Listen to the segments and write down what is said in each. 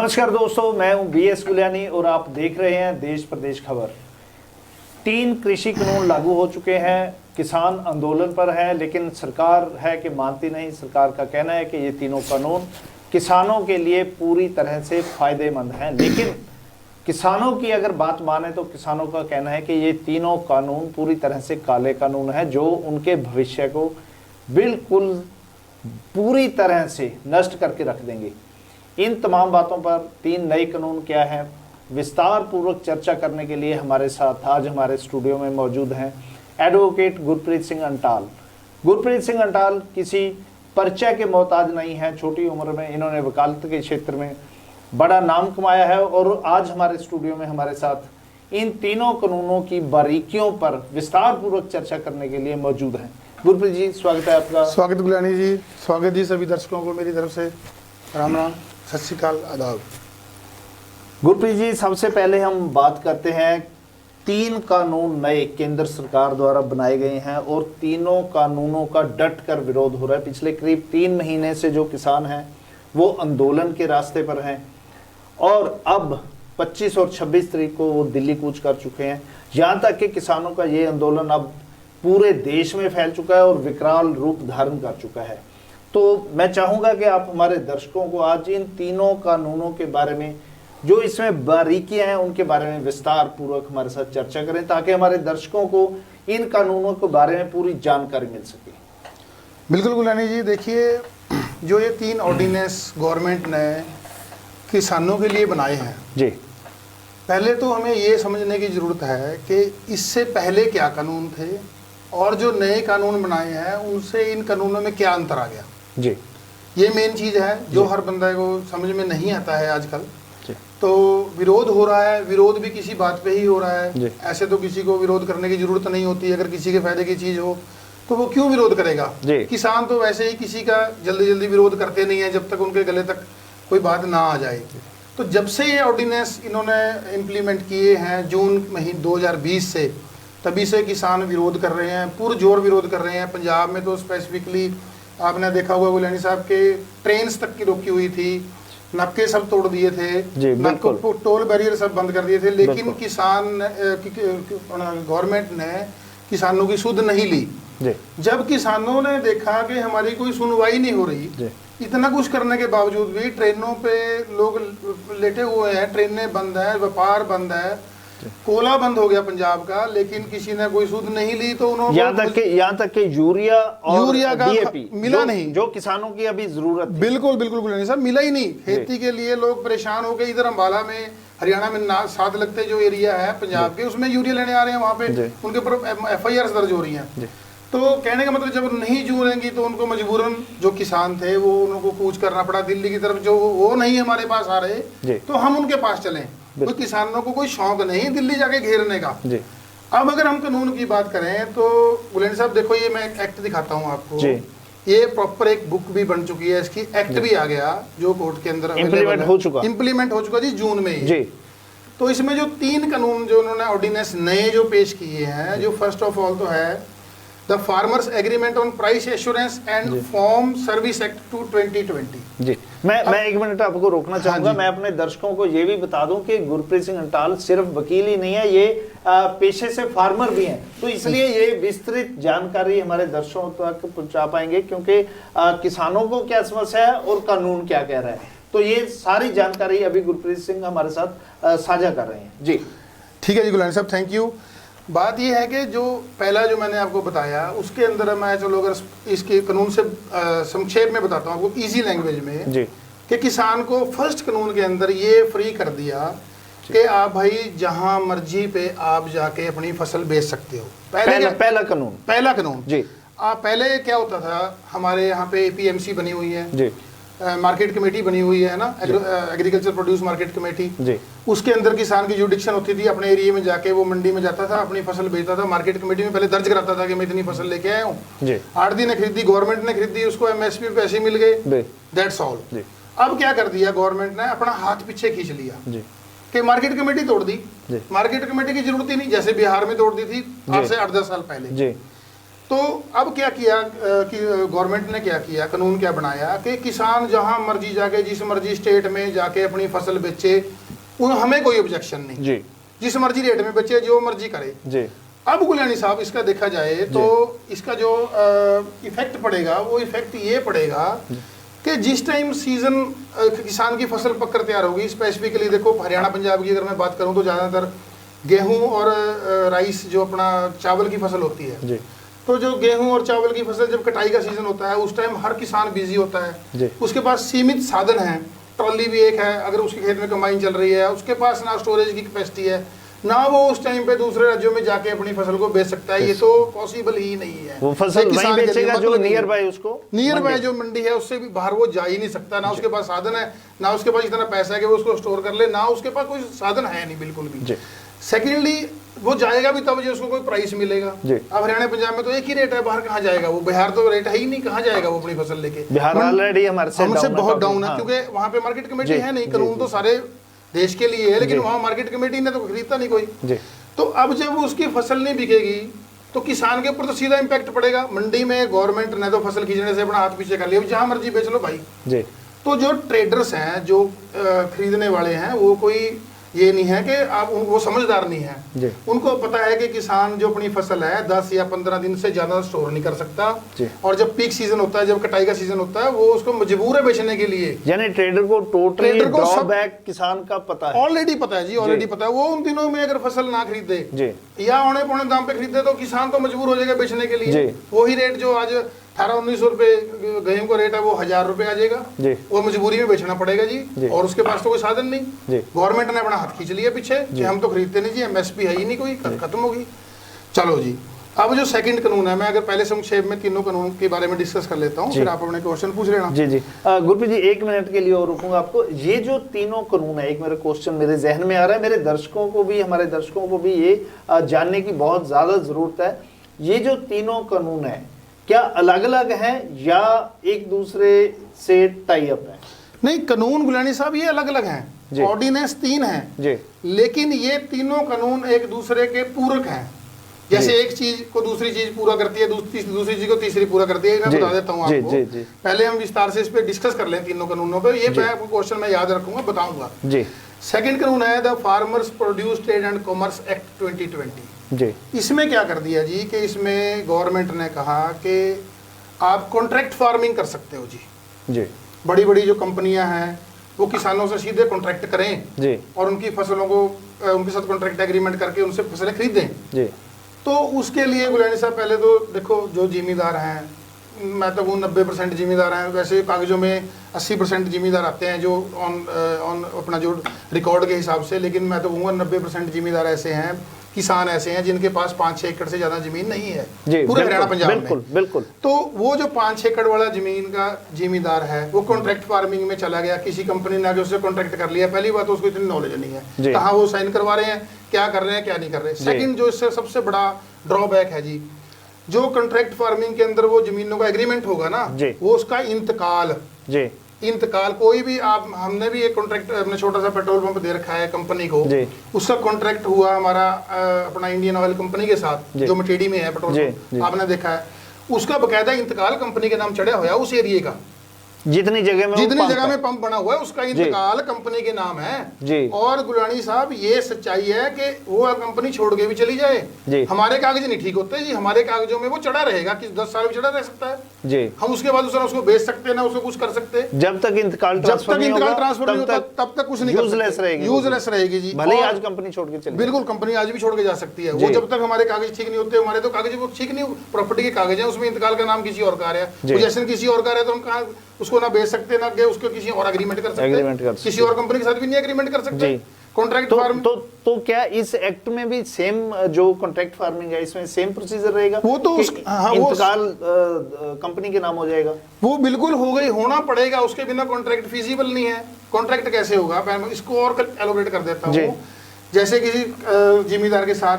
नमस्कार दोस्तों, मैं हूं BS गुलियानी और आप देख रहे हैं देश प्रदेश खबर। 3 कृषि कानून लागू हो चुके हैं, किसान आंदोलन पर है, लेकिन सरकार है कि मानती नहीं। सरकार का कहना है कि ये तीनों कानून किसानों के लिए पूरी तरह से फायदेमंद हैं, लेकिन किसानों की अगर बात माने तो किसानों का कहना है कि ये तीनों कानून पूरी तरह से काले कानून हैं, जो उनके भविष्य को बिल्कुल पूरी तरह से नष्ट करके रख देंगे। इन तमाम बातों पर 3 नए कानून क्या हैं, विस्तार पूर्वक चर्चा करने के लिए हमारे साथ आज हमारे स्टूडियो में मौजूद हैं एडवोकेट गुरप्रीत सिंह अंटाल। गुरप्रीत सिंह अंटाल किसी परिचय के मोहताज नहीं है। छोटी उम्र में इन्होंने वकालत के क्षेत्र में बड़ा नाम कमाया है और आज हमारे स्टूडियो में हमारे साथ इन तीनों कानूनों की बारीकियों पर विस्तार पूर्वक चर्चा करने के लिए मौजूद हैं। गुरप्रीत जी, स्वागत है आपका। स्वागत गुलियानी जी, स्वागत जी सभी दर्शकों को मेरी तरफ से। राम राम, सत श्री अकाल, आदाब। गुरप्रीत जी, सबसे पहले हम बात करते हैं 3 कानून नए केंद्र सरकार द्वारा बनाए गए हैं और तीनों कानूनों का डट कर विरोध हो रहा है। पिछले करीब 3 महीने से जो किसान हैं वो आंदोलन के रास्ते पर हैं और अब 25 और 26 तारीख को वो दिल्ली कूच कर चुके हैं। यहाँ तक कि किसानों का ये आंदोलन अब पूरे देश में फैल चुका है और विकराल रूप धारण कर चुका है। तो मैं चाहूँगा कि आप हमारे दर्शकों को आज इन तीनों कानूनों के बारे में, जो इसमें बारीकियां हैं, उनके बारे में विस्तार पूर्वक हमारे साथ चर्चा करें, ताकि हमारे दर्शकों को इन कानूनों के बारे में पूरी जानकारी मिल सके। बिल्कुल गुलियानी जी, देखिए जो ये 3 ऑर्डिनेंस गवर्नमेंट ने किसानों के लिए बनाए हैं जी, पहले तो हमें ये समझने की ज़रूरत है कि इससे पहले क्या कानून थे और जो नए कानून बनाए हैं उनसे इन कानूनों में क्या अंतर आ गया जी। ये मेन चीज़ है जो हर बंदा को समझ में नहीं आता है आजकल। तो विरोध हो रहा है, विरोध भी किसी बात पे ही हो रहा है। ऐसे तो किसी को विरोध करने की जरूरत नहीं होती। अगर किसी के फायदे की चीज़ हो तो वो क्यों विरोध करेगा। किसान तो वैसे ही किसी का जल्दी जल्दी विरोध करते नहीं है जब तक उनके गले तक कोई बात ना आ जाए। तो जब से ये ऑर्डिनेंस इन्होंने इम्प्लीमेंट किए हैं जून महीने 2020 से, तभी से किसान विरोध कर रहे हैं, पुरजोर विरोध कर रहे हैं। पंजाब में तो स्पेसिफिकली आपने देखा हुआ गुलियानी साहब के ट्रेन्स तक की रोकी हुई थी, नाके सब तोड़ दिए थे, टोल बैरियर सब बंद कर दिए थे, लेकिन किसान गवर्नमेंट ने किसानों की सुध नहीं ली। जब किसानों ने देखा कि हमारी कोई सुनवाई नहीं हो रही, इतना कुछ करने के बावजूद भी ट्रेनों पे लोग लेटे हुए हैं, ट्रेनें बंद है, व्यापार बंद है, कोला बंद हो गया पंजाब का, लेकिन किसी ने कोई सुध नहीं ली। तो उन्होंने यहाँ तक कि यूरिया का DAP मिला नहीं, जो किसानों की अभी जरूरत थी। बिल्कुल बिल्कुल गुलियानी साहब, मिला ही नहीं। खेती के लिए लोग परेशान हो गए। इधर अम्बाला में, हरियाणा में साथ लगते जो एरिया है पंजाब के, उसमें यूरिया लेने आ रहे हैं, वहाँ पे उनके ऊपर FIR दर्ज हो रही है। तो कहने का मतलब जब नहीं जुड़ेंगी तो उनको मजबूरन जो किसान थे वो उनको कूच करना पड़ा दिल्ली की तरफ। जो वो नहीं हमारे पास आ रहे तो हम उनके पास चलें। कोई किसानों को कोई शौक नहीं दिल्ली जाके घेरने का। अब अगर हम कानून की बात करें तो गुलियानी साहब देखो, ये मैं एक्ट दिखाता हूँ आपको। ये प्रॉपर एक बुक भी बन चुकी है, इसकी एक्ट भी आ गया जो कोर्ट के अंदर इम्प्लीमेंट हो चुका जी जून में ही। तो इसमें जो 3 कानून जो उन्होंने ऑर्डिनेंस नए जो पेश किए हैं, जो फर्स्ट ऑफ ऑल तो है the farmers agreement on price assurance and farm service act 2020। जी, मैं 1 मिनट आपको रोकना चाहूंगा। मैं अपने दर्शकों को ये भी बता दूं कि गुरप्रीत सिंह अंटाल सिर्फ वकील ही नहीं है, ये पेशे से फार्मर भी हैं, तो इसलिए ये विस्तृत जानकारी हमारे दर्शकों तक पहुंचा पाएंगे, क्योंकि किसानों को क्या समस्या है और कानून क्या कह रहा है। तो ये सारी जानकारी अभी गुरप्रीत सिंह हमारे साथ साझा कर रहे हैं। जी ठीक है जी गुलियानी साहब, थैंक यू। बात यह है कि जो पहला जो मैंने आपको बताया उसके अंदर मैं चलो अगर इसके कानून से संक्षेप में बताता हूँ आपको इजी लैंग्वेज में जी, कि किसान को फर्स्ट कानून के अंदर ये फ्री कर दिया कि आप भाई जहाँ मर्जी पे आप जाके अपनी फसल बेच सकते हो। पहला कानून जी। पहले क्या होता था, हमारे यहाँ पे APMC बनी हुई है जी, मार्केट कमेटी बनी हुई है ना, एग्रीकल्चर प्रोड्यूस मार्केट कमेटी जी। उसके अंदर किसान की जुडिक्शन होती थी, अपने एरिया में जाके वो मंडी में जाता था, अपनी फसल बेचता था, मार्केट कमेटी में पहले दर्ज कराता था कि मैं इतनी फसल लेके आया हूँ। आड़ती ने खरीदी, गवर्नमेंट ने खरीदी, उसको MSP पे पैसे मिल गए, दैट्स ऑल। अब क्या कर दिया गवर्नमेंट ने, अपना हाथ पीछे खींच लिया कि मार्केट कमेटी तोड़ दी। मार्केट कमेटी की जरूरत ही नहीं, जैसे बिहार में तोड़ दी थी आज से 8-10 साल पहले। तो अब क्या किया कि गवर्नमेंट ने क्या किया, कानून क्या बनाया कि किसान जहां मर्जी जाके जिस मर्जी स्टेट में जाके अपनी फसल बेचे, हमें कोई ऑब्जेक्शन नहीं जी, जिस मर्जी रेट में बेचे, जो मर्जी करे जी। अब गुलानी साहब इसका देखा जाए तो इसका जो इफेक्ट पड़ेगा वो इफेक्ट ये पड़ेगा कि जिस टाइम सीजन किसान की फसल पककर तैयार होगी, स्पेसिफिकली देखो हरियाणा पंजाब की अगर मैं बात करूं तो ज़्यादातर गेहूं और राइस जो अपना चावल की फसल होती है जी। तो जो गेहूं और चावल की फसल जब कटाई का सीजन होता है उस टाइम हर किसान बिजी होता है, उसके पास सीमित साधन है, ट्रॉली भी एक है, अगर उसके खेत में कंबाइन चल रही है, उसके पास ना स्टोरेज की कैपेसिटी है, ना वो उस टाइम पे दूसरे राज्यों में जाके अपनी फसल को बेच सकता है, ये तो पॉसिबल ही नहीं है। वो फसल वहीं बेचेगा जो नियर बाय, उसको नियर बाय जो मंडी है उससे भी बाहर वो जा ही नहीं सकता, ना उसके पास साधन है, ना उसके पास इतना पैसा है कि वो उसको स्टोर कर ले, ना उसके पास कोई साधन है नहीं बिल्कुल भी। सेकेंडली वो जाएगा भी तब जो उसको कोई प्राइस मिलेगा। अब हरियाणा पंजाब में तो एक ही रेट है, बाहर कहाँ जाएगा वो, बिहार तो रेट है ही नहीं, कहाँ जाएगा वो अपनी फसल लेके। बिहार ऑलरेडी हमसे बहुत डाउन है, क्योंकि वहाँ पे मार्केट कमेटी है नहीं, कानून तो सारे देश के लिए है, लेकिन वहाँ मार्केट कमेटी ने तो खरीदता नहीं कोई। तो अब जब उसकी फसल नहीं बिकेगी तो किसान के ऊपर तो सीधा इम्पैक्ट पड़ेगा। मंडी में गवर्नमेंट ने तो फसल खींचने से अपना हाथ पीछे कर लिया, जहाँ मर्जी बेच लो भाई जी। तो जो ट्रेडर्स हैं, जो खरीदने वाले हैं, वो कोई ये नहीं है कि आप वो समझदार नहीं है, उनको पता है कि किसान जो अपनी फसल है 10 या 15 दिन से ज्यादा स्टोर नहीं कर सकता, और जब पीक सीजन होता है, जब कटाई का सीजन होता है, वो उसको मजबूर है बेचने के लिए। यानी ट्रेडर को टोटली ड्रॉबैक किसान का पता है, ऑलरेडी पता है जी, ऑलरेडी पता है। वो उन दिनों में अगर फसल ना खरीदे या औने पौने दाम पे खरीदे तो किसान तो मजबूर हो जाएगा बेचने के लिए। वही रेट जो आज 1800-1900 रुपए गेहूं का रेट है वो 1000 रुपए आ जाएगा, वो मजबूरी में बेचना पड़ेगा जी, और उसके पास तो कोई साधन नहीं। गवर्नमेंट ने अपना हाथ खींच लिया पीछे कि हम तो खरीदते नहीं जी, एमएसपी है ही नहीं कोई, खत्म होगी। चलो जी, अब जो सेकंड कानून है, मैं अगर पहले संक्षेप में तीनों कानून के बारे में डिस्कस कर लेता हूँ, फिर आप अपने क्वेश्चन पूछ लेना। जी जी गुरप्रीत जी, 1 मिनट के लिए और रुकूंगा आपको। ये जो तीनों कानून है, एक मेरा क्वेश्चन मेरे जहन में आ रहा है, मेरे दर्शकों को भी, हमारे दर्शकों को भी ये जानने की बहुत ज्यादा जरूरत है। ये जो तीनों कानून है क्या अलग अलग हैं या एक दूसरे से टाई अप है? नहीं, कानून गुलानी साहब ये अलग अलग हैं, ऑर्डिनेंस 3 हैं, लेकिन ये तीनों कानून एक दूसरे के पूरक हैं। जैसे एक चीज को दूसरी चीज पूरा करती है, दूसरी चीज को तीसरी पूरा करती है। मैं बता देता हूँ आपको, पहले हम विस्तार से इस पे डिस्कस कर लें तीनों कानूनों पे। ये क्वेश्चन मैं याद रखूंगा, बताऊंगा। सेकंड कानून है the farmers produce trade and commerce act 2020 जी। इसमें क्या कर दिया जी कि इसमें गवर्नमेंट ने कहा कि आप कॉन्ट्रैक्ट फार्मिंग कर सकते हो जी। बड़ी बड़ी जो कंपनियां हैं वो किसानों से सीधे कॉन्ट्रैक्ट करें जी, और उनकी फसलों को उनके साथ कॉन्ट्रैक्ट एग्रीमेंट करके उनसे फसलें खरीदें जी। तो उसके लिए गुलानी साहब पहले तो देखो, जो जिम्मेदार हैं, मैं तो वो 90% जिम्मेदार हैं, वैसे कागजों में 80% जिम्मेदार आते हैं जो ऑन अपना जो रिकॉर्ड के हिसाब से, लेकिन मैं तो कहूँगा 90% जिम्मेदार ऐसे हैं, किसान ऐसे हैं जिनके पास 5-6 एकड़ से ज्यादा जमीन नहीं है पूरे हरियाणा पंजाब में। बिल्कुल। तो वो जो 5-6 एकड़ वाला जमीन का जिम्मेदार है वो कॉन्ट्रैक्ट फार्मिंग में चला गया, किसी कंपनी ने आगे उससे कॉन्ट्रैक्ट कर लिया। पहली बात तो उसको इतनी नॉलेज नहीं है कहाँ वो साइन करवा रहे हैं, क्या कर रहे हैं, क्या नहीं कर रहे। सेकंड जो इससे सबसे बड़ा ड्रॉबैक है जी, जो कॉन्ट्रैक्ट फार्मिंग के अंदर वो जमीनों का एग्रीमेंट होगा ना, वो उसका इंतकाल कोई भी आप, हमने भी एक कॉन्ट्रैक्ट अपने छोटा सा पेट्रोल पंप दे रखा है कंपनी को, उसका कॉन्ट्रैक्ट हुआ हमारा अपना इंडियन ऑयल कंपनी के साथ जो मटेडी में है पेट्रोल पंप, आपने देखा है, उसका बकायदा इंतकाल कंपनी के नाम चढ़ा हुआ है उस एरिया का। जितनी जगह में पंप बना हुआ है उसका इंतकाल कंपनी के नाम है जी। और गुलानी साहब ये सच्चाई है कि वो कंपनी छोड़ के भी चली जाए, हमारे कागज नहीं ठीक होते जी, हमारे कागजों में वो चढ़ा रहेगा कि 10 साल भी चढ़ा रह सकता है जी। हम उसके बाद उसको बेच सकते हैं ना उसको कुछ कर सकते, जब तक इंतकाल ट्रांसफर नहीं होता तब तक कुछ नहीं, यूजलेस रहेगी जी। भले आज कंपनी छोड़ के चले, बिल्कुल कंपनी आज भी छोड़ के जा सकती है, वो जब तक हमारे कागज ठीक नहीं होते, हमारे तो कागज वो ठीक नहीं, प्रॉपर्टी के कागज है, उसमें इंतकाल का नाम किसी और का है, पोजेशन किसी और का है, तो हम कहाँ उसको ना बेच सकते ना के उसको किसी और एग्रीमेंट कर सकते, किसी और कंपनी के साथ भी नहीं एग्रीमेंट कर सकते कॉन्ट्रैक्ट फार्म। तो क्या इस एक्ट में भी सेम जो कॉन्ट्रैक्ट फार्मिंग है इसमें सेम प्रोसीजर रहेगा? वो तो इंतकाल कंपनी के नाम हो जाएगा, वो बिल्कुल हो गई, होना पड़ेगा, उसके बिना कॉन्ट्रैक्ट फिजिबल नहीं है। कॉन्ट्रैक्ट कैसे होगा, मैं इसको और एलोबरेट कर देता हूँ। जैसे किसी जिम्मेदार के साथ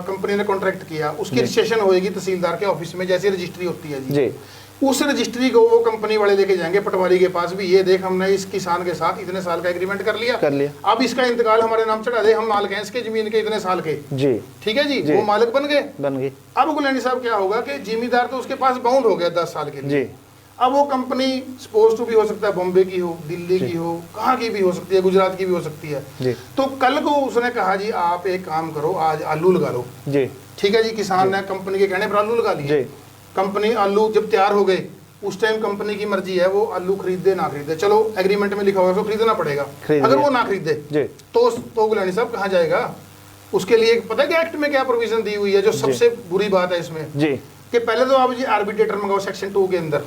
कंपनी ने कॉन्ट्रैक्ट किया, उसकी रजिस्ट्रेशन होगी तहसीलदार के ऑफिस में, जैसे रजिस्ट्री होती है जी। उस रजिस्ट्री को वो कंपनी वाले लेके जाएंगे पटवारी के पास भी, ये देख हमने इस किसान के साथ इतने साल का एग्रीमेंट कर लिया, अब इसका इंतकाल हमारे नाम चढ़ा दे, हम मालिक हैं इसके जमीन के इतने साल के जी, ठीक है जी, वो मालिक बन गए। अब गुलानी साहब क्या होगा कि जिम्मेदार तो उसके पास बाउंड हो गया 10 साल के लिए। अब वो कंपनी सपोज टू भी हो सकता है बॉम्बे की हो, दिल्ली की हो, कहाँ की भी हो सकती है, गुजरात की भी हो सकती है। तो कल को उसने कहा जी आप एक काम करो, आज आलू लगा लो जी, ठीक है जी, किसान ने कंपनी के कहने पर आलू लगा लिए, कंपनी आलू जब तैयार हो गए उस टाइम कंपनी की मर्जी है वो आलू खरीदे ना खरीदे, चलो एग्रीमेंट में लिखा होगा उसको खरीदना पड़ेगा, अगर वो ना खरीदे तो गुलानी साहब कहाँ जाएगा? उसके लिए पता है कि एक्ट में क्या प्रोविजन दी हुई है, जो सबसे बुरी बात है इसमें जी, कि पहले तो आप जी आर्बिट्रेटर मंगाओ सेक्शन 2 के अंदर,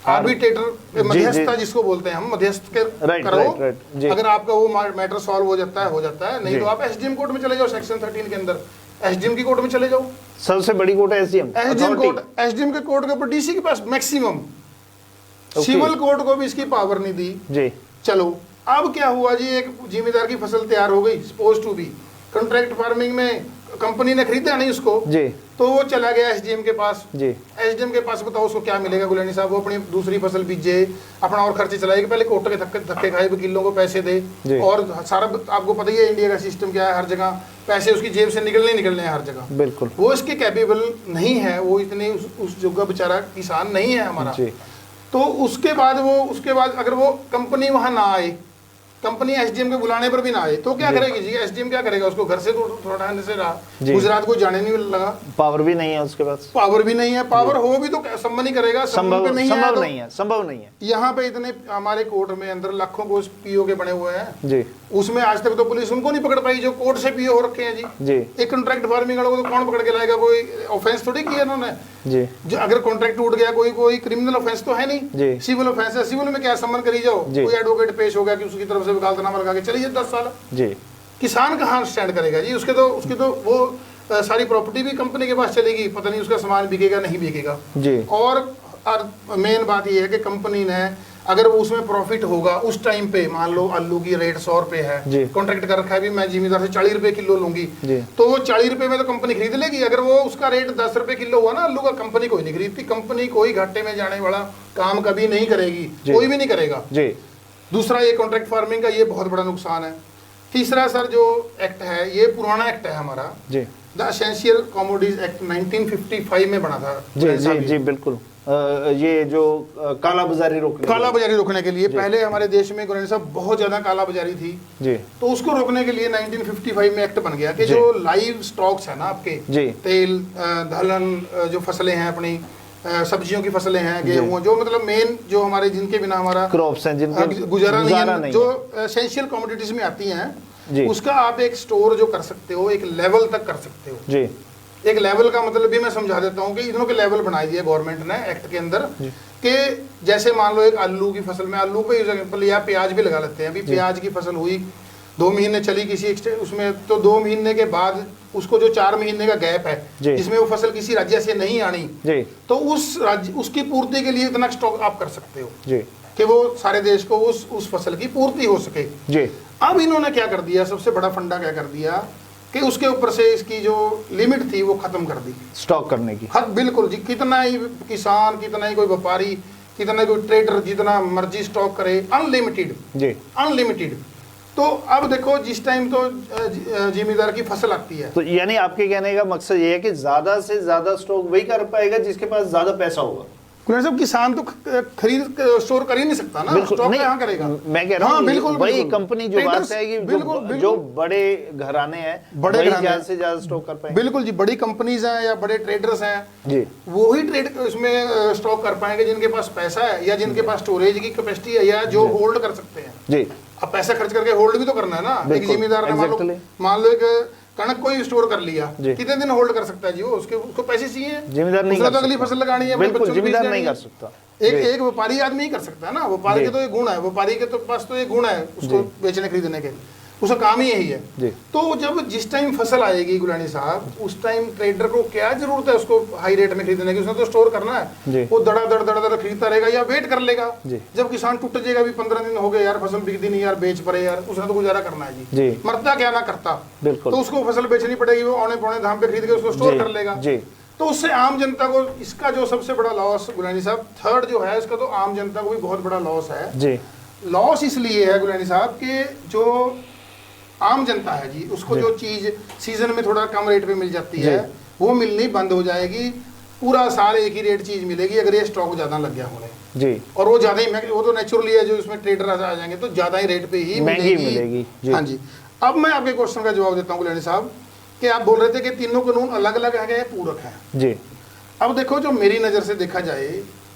आर्बिट्रेटर मध्यस्थता जिसको बोलते हैं हम, मध्यस्थ करो, अगर आपका वो मैटर सॉल्व हो जाता है, नहीं तो आप एसडीएम कोर्ट में चले जाओ सेक्शन 13 के अंदर, एसडीएम की कोर्ट में चले जाओ, सबसे बड़ी कोर्ट है एसडीएम कोर्ट, एसडीएम के कोर्ट के ऊपर डीसी के पास मैक्सिमम, सिविल कोर्ट को भी इसकी पावर नहीं दी जी। चलो अब क्या हुआ जी, एक जिम्मेदार की फसल तैयार हो गई, suppose to be contract farming में कंपनी ने खरीदा नहीं उसको जी, तो वो चला गया एसडीएम के पास जी, एसडीएम के पास बताओ उसको क्या मिलेगा गुलानी साहब? वो अपनी दूसरी फसल बीजे, अपना और खर्चे चलाएगा, पहले कोर्ट के धक्के खाए, वकीलों को पैसे दे, और सारा आपको पता ही है इंडिया का सिस्टम क्या है, हर जगह पैसे उसकी जेब से निकलने हैं हर जगह, बिल्कुल वो इसके कैपेबल नहीं है, वो इतने उस जगह बेचारा किसान नहीं है हमारा। तो उसके बाद अगर वो कंपनी वहां ना आए, कंपनी एसडीएम के बुलाने पर भी ना आए, तो क्या करेगी जी? एसडीएम क्या करेगा? उसको घर से थोड़ा से रहा, गुजरात को जाने नहीं लगा, पावर भी नहीं है उसके पास, पावर हो भी तो संभव नहीं करेगा, संभव नहीं है। यहाँ पे इतने हमारे कोर्ट में अंदर लाखों को पीओ के बने हुए हैं जी, उसमें आज तक तो पुलिस उनको नहीं पकड़ पाई जो कोर्ट से पीओ हो रखे हैं जी। एक कॉन्ट्रैक्ट फार्मिंग वालों को तो कौन पकड़ के लाएगा? कोई ऑफेंस थोड़ी किया इन्होंने जी, जो अगर कॉन्ट्रैक्ट टूट गया कोई क्रिमिनल ऑफेंस तो है नहीं, सिविल ऑफेंस है, सिविल में क्या सम्मन करी जाओ, कोई एडवोकेट पेश हो गया कि उसकी तरफ से वकालतनामा लगा के चलिए 10 साल जी, किसान कहाँ स्टैंड करेगा जी? उसकी तो वो सारी प्रॉपर्टी भी कंपनी के पास चलेगी, पता नहीं उसका सामान बिकेगा नहीं बिकेगा जी। और मेन बात ये है कि कंपनी ने अगर वो उसमें प्रॉफिट होगा उस टाइम पे, मान लो आलू की रेट 100 रुपए है, कॉन्ट्रैक्ट कर रखा है भी मैं जिम्मेदार से 40 रुपए किलो लूंगी, तो वो 40 रुपए में तो कंपनी खरीद लेगी। अगर वो उसका रेट 10 रुपए किलो हुआ ना आलू का, कंपनी कोई नहीं खरीदती, कंपनी कोई घाटे में जाने वाला काम कभी नहीं करेगी, कोई भी नहीं करेगा जी। दूसरा ये कॉन्ट्रैक्ट फार्मिंग का ये बहुत बड़ा नुकसान है। तीसरा सर जो एक्ट है ये पुराना एक्ट है हमारा जी, द एसेंशियल कमोडिटीज एक्ट 1955 में बना था जी जी जी बिल्कुल। ये जो काला बाजारी रोकने के लिए पहले हमारे देश में गुलानी साहब बहुत ज्यादा काला बाजारी थी जी, तो उसको रोकने के लिए 1955 में एक्ट बन गया कि जो लाइव स्टॉक्स है ना आपके जी, तेल दलहन जो फसलें हैं अपनी सब्जियों की फसलें हैं, गेहूं, जो मतलब मेन जो हमारे जिनके बिना हमारा क्रॉप्स हैं, जिनके गुजारा नहीं, जो एसेंशियल कमोडिटीज में आती हैं, उसका आप एक स्टोर जो कर सकते हो, एक लेवल तक कर सकते हो जी। एक लेवल का मतलब भी मैं समझा देता हूँ कि इन्हों के लेवल बनाई दिए गवर्नमेंट ने एक्ट के अंदर, कि जैसे मान लो एक आलू की फसल में, आलू पे एग्जाम्पल या प्याज भी लगा लेते हैं, अभी प्याज की फसल हुई 2 महीने चली किसी उसमें, तो 2 महीने के बाद उसको जो 4 महीने का गैप है जिसमें वो फसल किसी राज्य से नहीं आनी, तो उस राज्य उसकी पूर्ति के लिए इतना स्टॉक आप कर सकते हो जी, कि वो सारे देश को उस फसल की पूर्ति हो सके जी। अब इन्होंने क्या कर दिया, सबसे बड़ा फंडा क्या कर दिया कि उसके ऊपर से इसकी जो लिमिट थी वो खत्म कर दी स्टॉक करने की। हाँ बिल्कुल जी, कितना ही किसान, कितना ही कोई व्यापारी, कितना कोई ट्रेडर जितना मर्जी स्टॉक करे, अनलिमिटेड जी, अनलिमिटेड। तो अब देखो जिस टाइम तो जिम्मेदार की फसल आती है, तो यानी आपके कहने का मकसद ये है कि ज्यादा से ज्यादा स्टॉक वही कर पाएगा जिसके पास ज्यादा पैसा होगा। सब किसान तो खरीद स्टोर कर ही नहीं सकता ना, स्टॉक कहाँ करेगा? मैं कह रहा हूँ बिल्कुल वही कंपनी जो बात है कि जो बड़े घराने हैं, बड़े ज्यादा से ज्यादा स्टॉक कर पाएंगे। बिल्कुल जी, बड़ी कंपनीज हैं या बड़े ट्रेडर्स हैं जी, वो ही ट्रेड उसमें स्टॉक कर पाएंगे जिनके पास पैसा है या जिनके पास स्टोरेज की कैपेसिटी है या जो होल्ड कर सकते हैं जी। अब पैसा खर्च करके होल्ड भी तो करना है ना, एक जिम्मेदार ने मान लो एक कणक कोई स्टोर कर लिया, कितने दिन होल्ड कर सकता है जी? वो उसको पैसे चाहिए, जिम्मेदार नहीं, तो अगली फसल लगानी है, बिल्कुल जिम्मेदार नहीं कर सकता। एक व्यापारी आदमी ही कर सकता है ना, व्यापारी के तो ये गुण है, व्यापारी के तो पास तो ये गुण है उसको बेचने खरीदने के, उसका काम ही यही है। तो जब जिस टाइम फसल आएगी गुलानी साहब, उस टाइम ट्रेडर को क्या जरूरत है उसको हाई रेट में खरीदने की? उसने तो स्टोर करना है, वो दड़ा दड़ खरीदता रहेगा या वेट कर लेगा जब किसान टूट जाएगा, भी 15 दिन हो गए यार फसल बिकती नहीं यार, बेच पड़े यार, उसने तो गुजारा करना है जी, मरता क्या ना करता, तो उसको फसल बेचनी पड़ेगी, वो औने पौने दाम पे खरीद के उसको स्टोर कर लेगा। तो उससे आम जनता को इसका जो सबसे बड़ा लॉस गुलानी साहब, थर्ड जो है इसका, तो आम जनता को भी बहुत बड़ा लॉस है जी। लॉस इसलिए है गुलानी साहब कि जो आम जनता है जी, उसको जो चीज सीजन में थोड़ा कम रेट पे मिल जाती है वो मिलनी बंद हो जाएगी। पूरा साल एक ही रेट चीज मिलेगी अगर ये स्टॉक ज्यादा लग गया होने जी, और वो ज्यादा ही वो तो नेचुरली है, जो इसमें ट्रेडर आ जाएंगे तो ज्यादा ही रेट पे ही मिलेगी जी। हाँ जी। अब मैं आपके क्वेश्चन का जवाब देता हूँ गुलानी साहब कि आप बोल रहे थे कि तीनों कानून अलग अलग है, पूरक है जी। अब देखो, जो मेरी नज़र से देखा जाए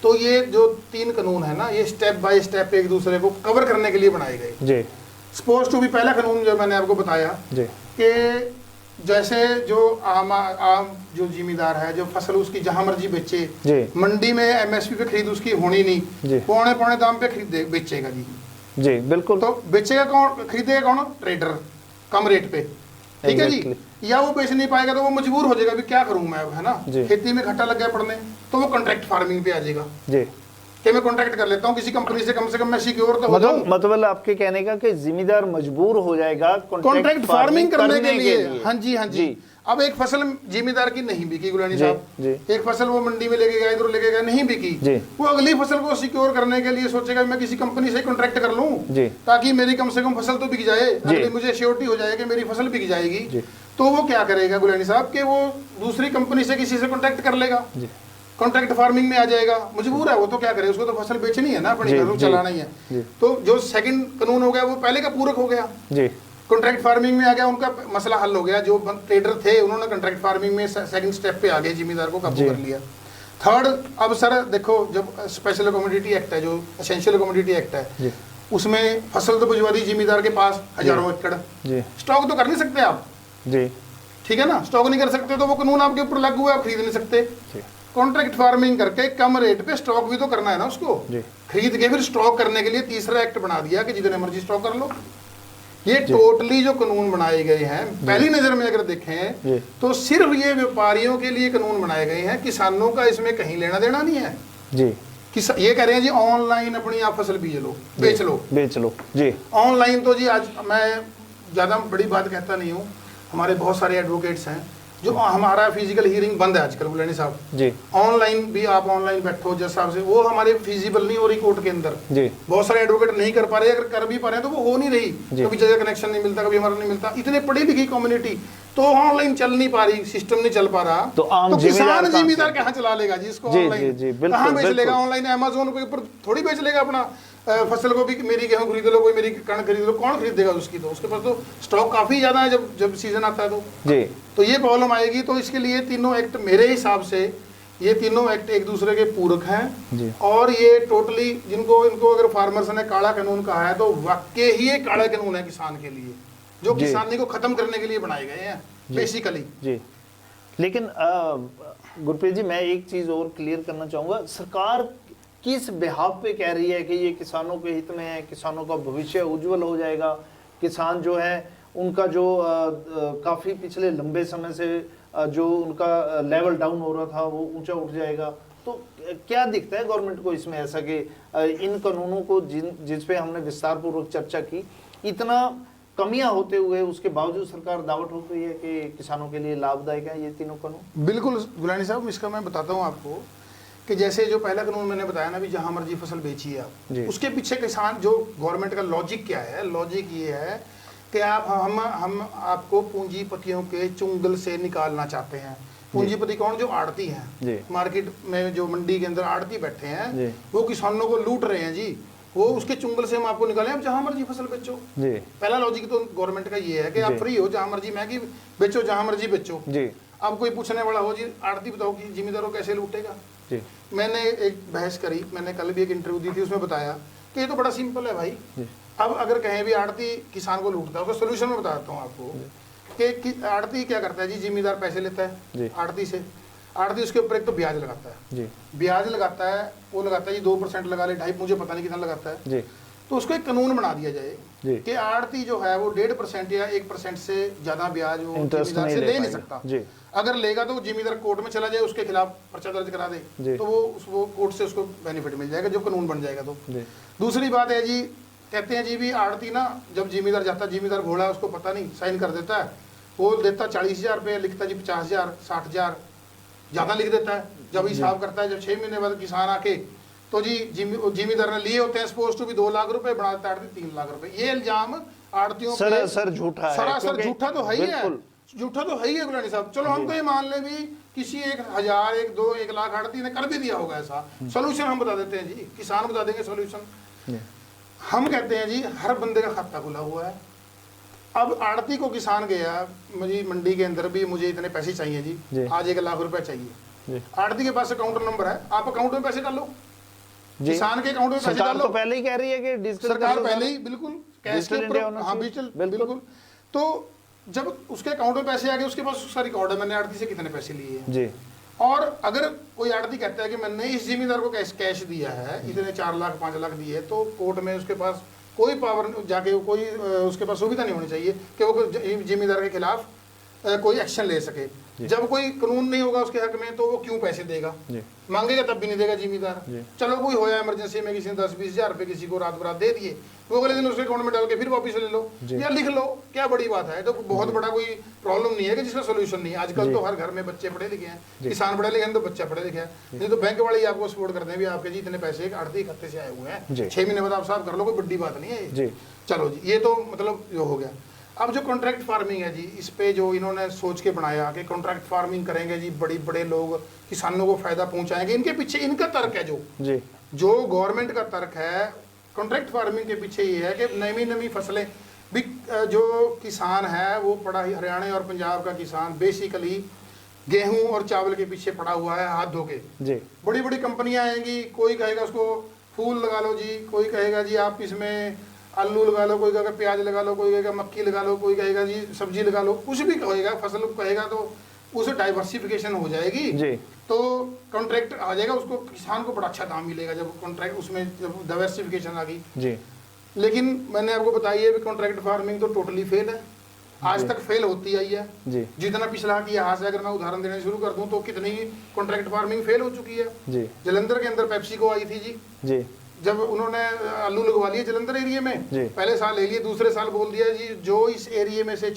तो ये जो 3 कानून है ना, ये स्टेप बाय स्टेप एक दूसरे को कवर करने के लिए बनाए गए जी। सपोज टू भी पहला कानून जो मैंने आपको बताया जी कि जैसे जो आम जो जिम्मेदार है, जो फसल उसकी जहां मर्जी बेचे जी, मंडी में एमएसपी पे खरीद उसकी होनी जी। नहीं, पौने पौने दाम पे खरीद बेचेगा जी जी बिल्कुल। तो बेचेगा कौन, खरीदेगा कौन, ट्रेडर कम रेट पे, ठीक है जी। या वो बेच नहीं पाएगा तो वो मजबूर हो जाएगा, अभी क्या करूं मैं अब, है ना, खेती में घाटा लग गया पड़ने, तो वो कॉन्ट्रैक्ट फार्मिंग पे आ जाएगा जी कि मैं कॉन्ट्रैक्ट कर लेता हूं किसी कंपनी से, कम मैं सिक्योर तो हो जाऊं। मतलब आपके कहने का कि जिम्मेदार मजबूर हो जाएगा कॉन्ट्रैक्ट फार्मिंग करने के लिए। हाँ जी, हाँ जी। अब एक फसल जिम्मेदार की नहीं बिकी गुलानी साहब, एक फसल वो मंडी में लेके गया, इधर लेके गया, नहीं बिकी, वो अगली फसल को सिक्योर करने के लिए सोचेगा मैं किसी कंपनी से कॉन्ट्रैक्ट कर लूं ताकि मेरी कम से कम फसल तो बिक जाए, अगली मुझे श्योरिटी हो जाए कि मेरी फसल बिक जाएगी। तो वो क्या करेगा गुलानी साहब कि वो दूसरी कंपनी से किसी से कॉन्ट्रैक्ट कर लेगा, कॉन्ट्रैक्ट फार्मिंग में आ जाएगा, मजबूर है वो, तो क्या करे, उसको तो फसल बेचनी है ना, अपनी घर को चलाना ही है। तो जो सेकंड कानून हो गया वो पहले का पूरक हो गया, कॉन्ट्रैक्ट फार्मिंग में आ गया, उनका मसला हल हो गया। जो ट्रेडर थे उन्होंने कॉन्ट्रैक्ट फार्मिंग में सेकंड स्टेप पे आ गए, जिम्मेदार को काबू कर लिया। थर्ड, अब सर देखो, जब स्पेशल कमोडिटी एक्ट है, जो एसेंशियल कमोडिटी एक्ट है, उसमें फसल तो भिजवा दी जिम्मेदार के पास हजारों एकड़, स्टॉक तो कर नहीं सकते आप जी, ठीक है ना, स्टॉक नहीं कर सकते तो वो कानून आपके ऊपर लागू है, आप खरीद नहीं सकते। कॉन्ट्रैक्ट फार्मिंग करके कम रेट पे स्टॉक भी तो करना है ना उसको, खरीद के फिर स्टॉक करने के लिए तीसरा एक्ट बना दिया कि जितने मर्जी स्टॉक कर लो। ये टोटली जो कानून बनाए गए हैं, पहली नजर में अगर देखें तो सिर्फ ये व्यापारियों के लिए कानून बनाए गए हैं, किसानों का इसमें कहीं लेना देना नहीं है जी। ये कह रहे हैं जी ऑनलाइन अपनी आप फसल बेच लो जी। ऑनलाइन तो जी आज मैं ज्यादा बड़ी बात कहता नहीं हूँ, हमारे बहुत सारे एडवोकेट्स हैं जो हमारा फिजिकल हियरिंग बंद है आजकल बुलानी साहब जी, ऑनलाइन भी आप ऑनलाइन बैठो जज साहब से, वो हमारे फिजिबल नहीं हो रही कोर्ट के अंदर जी। बहुत सारे एडवोकेट नहीं कर पा रहे, अगर कर भी पा रहे हैं तो वो हो नहीं रही, कभी जगह कनेक्शन नहीं मिलता, कभी हमारा नहीं मिलता, इतने पढ़ी लिखी कम्युनिटी तो ऑनलाइन चल नहीं पा रही, सिस्टम नहीं चल पा रहा, तो किसान जिम्मेदार कहाँ चला लेगा जी इसको, ऑनलाइन कहाँ बेच लेगा, ऑनलाइन अमेज़न के ऊपर थोड़ी बेच लेगा अपना फसल को भी, मेरी गेहूं खरीद लो, कोई मेरी कणक खरीद लो, कौन खरीदेगा उसकी, तो उसके पास तो स्टॉक काफी ज्यादा है जब सीजन आता है तो ये प्रॉब्लम आएगी। तो इसके लिए तीनों एक्ट मेरे हिसाब से, ये तीनों एक्ट एक दूसरे के पूरक हैं और ये टोटली इनको अगर फार्मर्स ने काला कानून कहा है तो वाकई ही ये काला कानून है किसान के लिए, जो किसानी को खत्म करने के लिए बनाए गए हैं बेसिकली जी। लेकिन गुरप्रीत जी, मैं एक चीज और क्लियर करना चाहूंगा, सरकार किस बिहाफ पे कह रही है कि ये किसानों के हित में है, किसानों का भविष्य उज्जवल हो जाएगा, किसान जो है उनका जो काफ़ी पिछले लंबे समय से जो उनका लेवल डाउन हो रहा था वो ऊंचा उठ जाएगा, तो क्या दिखता है गवर्नमेंट को इसमें ऐसा कि इन कानूनों को जिस पे हमने विस्तार पूर्वक चर्चा की, इतना कमियां होते हुए उसके बावजूद सरकार दावत हो रही है कि किसानों के लिए लाभदायक है ये तीनों कानून? बिल्कुल गुलानी साहब, इसका मैं बताता हूँ आपको कि जैसे जो पहला कानून मैंने बताया ना भी जहां मर्जी फसल बेचिए आप, उसके पीछे किसान जो गवर्नमेंट का लॉजिक क्या है, लॉजिक ये है कि आप हम आपको पूंजीपतियों के चुंगल से निकालना चाहते हैं। पूंजीपति कौन? जो आड़ती हैं, मार्केट में जो मंडी के अंदर आड़ती बैठे हैं, वो किसानों को लूट रहे हैं जी, वो उसके चुंगल से हम आपको निकालें, आप जहां मर्जी फसल बेचो। पहला लॉजिक तो गवर्नमेंट का ये है कि आप फ्री हो, जहां मर्जी मैगी बेचो, जहां मर्जी बेचो। अब कोई पूछने वाला हो जी आड़ती बताओ कि जिम्मेदारों कैसे लूटेगा, मैंने एक बहस करी, मैंने कल भी एक इंटरव्यू दी थी, उसमें बताया कि ये तो बड़ा सिंपल है भाई। अब अगर कहीं भी आड़ती किसान को लूटता है, उसका सोल्यूशन मैं बताता हूँ आपको कि आड़ती क्या करता है जी, जिम्मेदार पैसे लेता है आड़ती से, आड़ती उसके ऊपर एक तो ब्याज लगाता है, ब्याज लगाता है, वो लगाता है जी 2% लगा ले, 2.5, मुझे पता नहीं कितना लगाता है, तो उसको एक कानून बना दिया जाए कि आड़ती जो है वो 1.5% या 1% से ज्यादा ब्याज वो जिम्मेदार से ले नहीं सकता, अगर लेगा तो जिम्मेदार कोर्ट में चला जाए, उसके खिलाफ पर्चा दर्ज करा दे, तो वो कोर्ट से उसको बेनिफिट मिल जाएगा जब कानून बन जाएगा। तो दूसरी बात है जी, कहते हैं जी भी आड़ती ना जब जिम्मेदार जाता, जिम्मेदार घोड़ा है उसको पता नहीं, साइन कर देता है, वो देता 40,000 रुपये, लिखता जी 50,000, 60,000, ज़्यादा लिख देता है। जब हिसाब करता है, जब 6 महीने बाद किसान आके तो जी जिम्मेदार ने लिए होते हैं सपोज टू भी 2 लाख रुपए, बना देता है 3 लाख रुपए। ये इल्जाम आड़तियों पे सरासर झूठा है, सरासर झूठा तो है ही है, झूठा तो है ही है गुलानी साहब। चलो हम तो ये मान ले भी किसी 1000, 1, 2, 1 लाख आड़ती ने कर भी दिया होगा ऐसा, सोल्यूशन हम बता देते हैं जी, किसान बता देंगे सोल्यूशन। हम कहते हैं जी हर बंदे का खाता खुला हुआ है। अब आड़ती को किसान गया मुझे मंडी के अंदर भी, मुझे इतने पैसे चाहिए जी, आज 1 लाख रुपए चाहिए। आड़ती के पास अकाउंट नंबर है, आप अकाउंट में पैसे डालो, किसान के अकाउंट में पैसे डालो। तो पहले ही कह रही है कि डिजिटल, सरकार पहले ही बिल्कुल कैश के ऊपर, हाँ बिल्कुल। तो जब उसके अकाउंट में पैसे आ गए, उसके पास उसका रिकॉर्ड है मैंने आड़ती से कितने पैसे लिए हैं जी। और अगर कोई आड़ती कहता है कि मैंने इस जिम्मेदार को कैश दिया है, इतने 4 लाख 5 लाख दिए, तो कोर्ट में उसके पास कोई पावर जाके कोई उसके पास सुविधा नहीं होनी चाहिए कि वो जिम्मेदार के खिलाफ कोई एक्शन ले सके। जब कोई कानून नहीं होगा उसके हक में, तो वो क्यों पैसे देगा, मांगेगा तब भी नहीं देगा जिम्मेदार। चलो कोई होया इमरजेंसी में, किसी ने 10-20 हज़ार रुपए किसी को रात बरात दे दिए, वो अगले दिन उसके अकाउंट में डाल के फिर वापस ले लो या लिख लो, क्या बड़ी बात है। तो बहुत बड़ा कोई प्रॉब्लम नहीं है कि जिसका सोल्यूशन नहीं है। आजकल तो हर घर में बच्चे पढ़े लिखे हैं, किसान पढ़े लिखे हैं तो बच्चा पढ़े लिखे हैं, नहीं तो बैंक वाले ही आपको सपोर्ट करते हैं भी आपके जी इतने पैसे आड़ती खाते से आए हुए हैं, 6 महीने बाद आप साफ कर लो, कोई बड़ी बात नहीं है ये। चलो जी, ये तो मतलब जो हो गया। अब जो कॉन्ट्रैक्ट फार्मिंग है जी, इस पे जो इन्होंने सोच के बनाया कि कॉन्ट्रैक्ट फार्मिंग करेंगे जी, बड़े लोग किसानों को फायदा पहुंचाएंगे, इनके पीछे इनका तर्क है जो गवर्नमेंट का तर्क है कॉन्ट्रैक्ट फार्मिंग के पीछे ये है कि नई फसलें भी, जो किसान है वो पड़ा हरियाणा और पंजाब का किसान बेसिकली गेहूं और चावल के पीछे पड़ा हुआ है हाथ धो के। बड़ी बड़ी कंपनियां आएंगी, कोई कहेगा उसको फूल लगा लो जी, कोई कहेगा जी आप इसमें आलू लगा लो, कोई कहेगा प्याज लगा लो, कोई कहेगा मक्की लगा लो, कोई कहेगा जी सब्जी लगा लो, कुछ भी कहेगा फसल कहेगा, तो उसे डाइवर्सिफिकेशन हो जाएगी जी। तो कॉन्ट्रैक्ट आ जाएगा, उसको किसान को बड़ा अच्छा दाम मिलेगा जब कॉन्ट्रैक्ट उसमें जब डाइवर्सिफिकेशन आ गई जी। लेकिन मैंने आपको बताई है कॉन्ट्रैक्ट फार्मिंग तो टोटली फेल है, आज तक फेल होती आई है जी। जितना पिछला इतिहास है, अगर मैं उदाहरण देने शुरू कर दूं तो कितनी कॉन्ट्रैक्ट फार्मिंग फेल हो चुकी है जी। जलंधर के अंदर पेप्सिको आई थी जी, जब उन्होंने आलू लगवा लिए जलंधर एरिया में, पहले साल ले लिए, दूसरे साल बोल दिया जी जो इस एरिया में से एक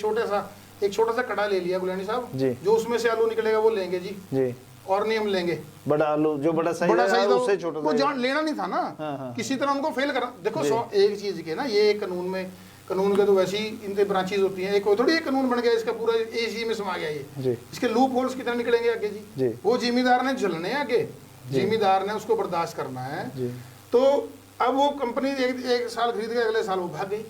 छोटा सा कड़ा ले लिया गुलानी साहब, जो उसमें से आलू निकलेगा वो लेंगे जी, और नहीं हम लेंगे बड़ा आलू, जो बड़ा साइज उससे छोटा, वो जान लेना नहीं था ना। हाँ। किसी तरह उनको फेल करना। देखो एक चीज के ना, ये कानून के तो वैसे ही इनके ब्रांचेज होती हैं, एक थोड़ी एक कानून बन गया इसका पूरा एसी में समा गया ये, इसके लूप होल्स कितने निकलेंगे आगे जी। वो जिम्मेदार ने झलने आगे, जिम्मेदार ने उसको बर्दाश्त करना है। तो अब वो कंपनी एक साल खरीद के अगले साल वो भाग गई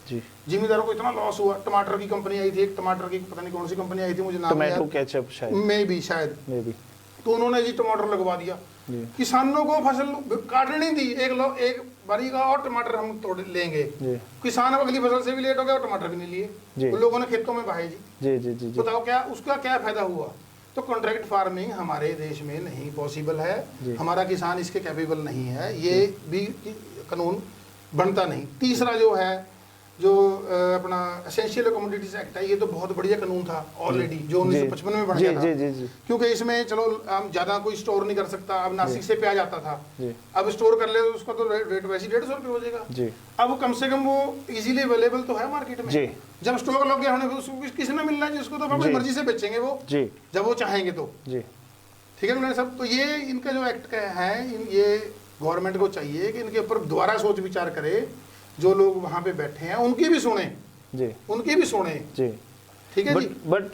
जी, जिम्मेदारों को इतना लॉस हुआ। टमाटर की कंपनी आई थी, एक टमाटर की पता नहीं कौन सी कंपनी आई थी, मुझे नाम टोमेटो केचप शायद, तो उन्होंने जी टमाटर लगवा दिया, किसानों को फसल काटने नहीं दी, एक बारी का और टमाटर हम तोड़ लेंगे, किसान अगली फसल से भी लेट हो गया और टमाटर भी नहीं लिए, उन लोगों ने खेतों में बहाए जी। बताओ क्या उसका क्या फायदा हुआ। तो कॉन्ट्रैक्ट फार्मिंग हमारे देश में नहीं पॉसिबल है, हमारा किसान इसके कैपेबल नहीं है, ये भी कानून बनता नहीं। तीसरा जो है जो अपना एसेंशियल कमोडिटीज एक्ट है, ये तो बहुत बढ़िया कानून था ऑलरेडी, जो 1955 में बन गया था, क्योंकि इसमें चलो हम ज्यादा कोई स्टोर नहीं कर सकता। अब नासिक से प्याज आता था, अब स्टोर कर ले तो उसका तो रेट वैसे 150 रुपये हो जाएगा। अब कम से कम वो इजीली अवेलेबल तो है मार्केट में, जब स्टॉक लग गया होने उसको किसी ने मिलना है जिसको, तो अपनी मर्जी से बेचेंगे वो जब वो चाहेंगे तो, ठीक है ना सब। तो ये इनका जो एक्ट है, ये गवर्नमेंट को चाहिए कि इनके ऊपर दोबारा सोच विचार करे, जो लोग वहाँ पे बैठे हैं उनकी भी सुने जी, उनकी भी सुने जी, ठीक है जी। बट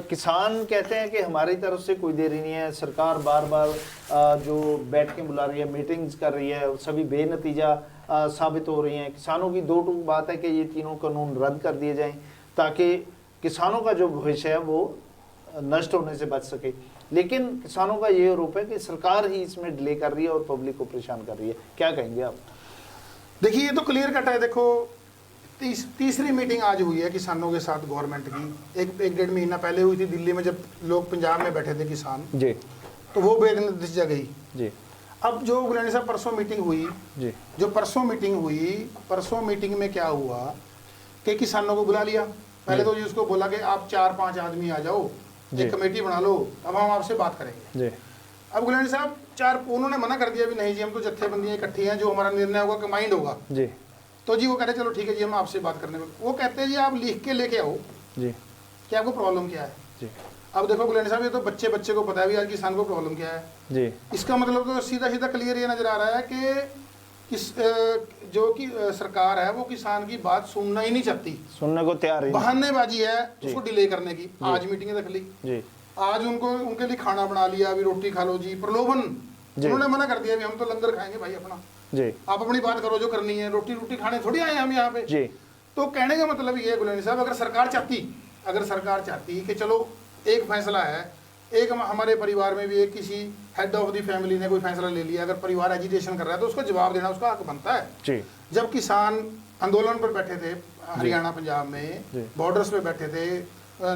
किसान कहते हैं कि हमारी तरफ से कोई देरी नहीं है, सरकार बार बार जो बैठ के बुला रही है, मीटिंग्स कर रही है, सभी बेनतीजा साबित हो रही हैं। किसानों की दो टूक बात है कि ये तीनों कानून रद्द कर दिए जाएं ताकि किसानों का जो भविष्य है वो नष्ट होने से बच सके। लेकिन किसानों का ये आरोप है कि सरकार ही इसमें डिले कर रही है और पब्लिक को परेशान कर रही है, क्या कहेंगे आप? देखिए ये तो क्लियर कट है। देखो तीसरी मीटिंग आज हुई है किसानों के साथ गवर्नमेंट की, एक डेढ़ महीना पहले हुई थी दिल्ली में, जब लोग पंजाब में बैठे थे किसान जी, तो वो बेनतीजा गई जी। अब जो गुलानी साहब परसों मीटिंग हुई जी, जो परसों मीटिंग में क्या हुआ कि किसानों को बुला लिया। पहले तो जी उसको बोला कि आप 4-5 आदमी आ जाओ, एक कमेटी बना लो, अब हम आपसे बात करेंगे जी। अब गुलानी साहब उन्होंने मना कर दिया भी नहीं जी, हम तो जत्थेबंदियां इकट्ठी हैं, जो हमारा निर्णय होगा कमांड होगा जी। तो जी वो कहते चलो ठीक है जी, हम आपसे बात करने में, वो कहते हैं जी आप लिख के लेके आओ जी कि आपको प्रॉब्लम क्या है जी। अब देखो गुलानी साहब, ये तो बच्चे बच्चे को पता है भी आज किसान को प्रॉब्लम क्या है जी। इसका मतलब तो सीधा सीधा क्लियर ये नजर आ रहा है कि जो कि सरकार है वो किसान की बात सुनना ही नहीं चाहती, सुनने को तैयार ही नहीं। बहानेबाजी है उसको डिले करने की। आज मीटिंग रख ली जी, आज उनको उनके लिए खाना बना लिया, अभी रोटी खा लो जी, प्रलोभन। उन्होंने मना कर दिया भी हम तो लंगर खाएंगे भाई अपना, जी, आप अपनी बात करो जो करनी है, रोटी रोटी खाने थोड़ी आए हम यहाँ पे जी। तो कहने का मतलब ये है गुलानी साहब, अगर सरकार चाहती कि चलो एक फैसला है, एक हमारे परिवार में भी एक किसी हेड ऑफ द फैमिली ने कोई फैसला ले लिया, अगर परिवार एजिटेशन कर रहा है तो उसको जवाब देना उसका हक बनता है जी। जब किसान आंदोलन पर बैठे थे हरियाणा पंजाब में, बॉर्डर्स पे बैठे थे,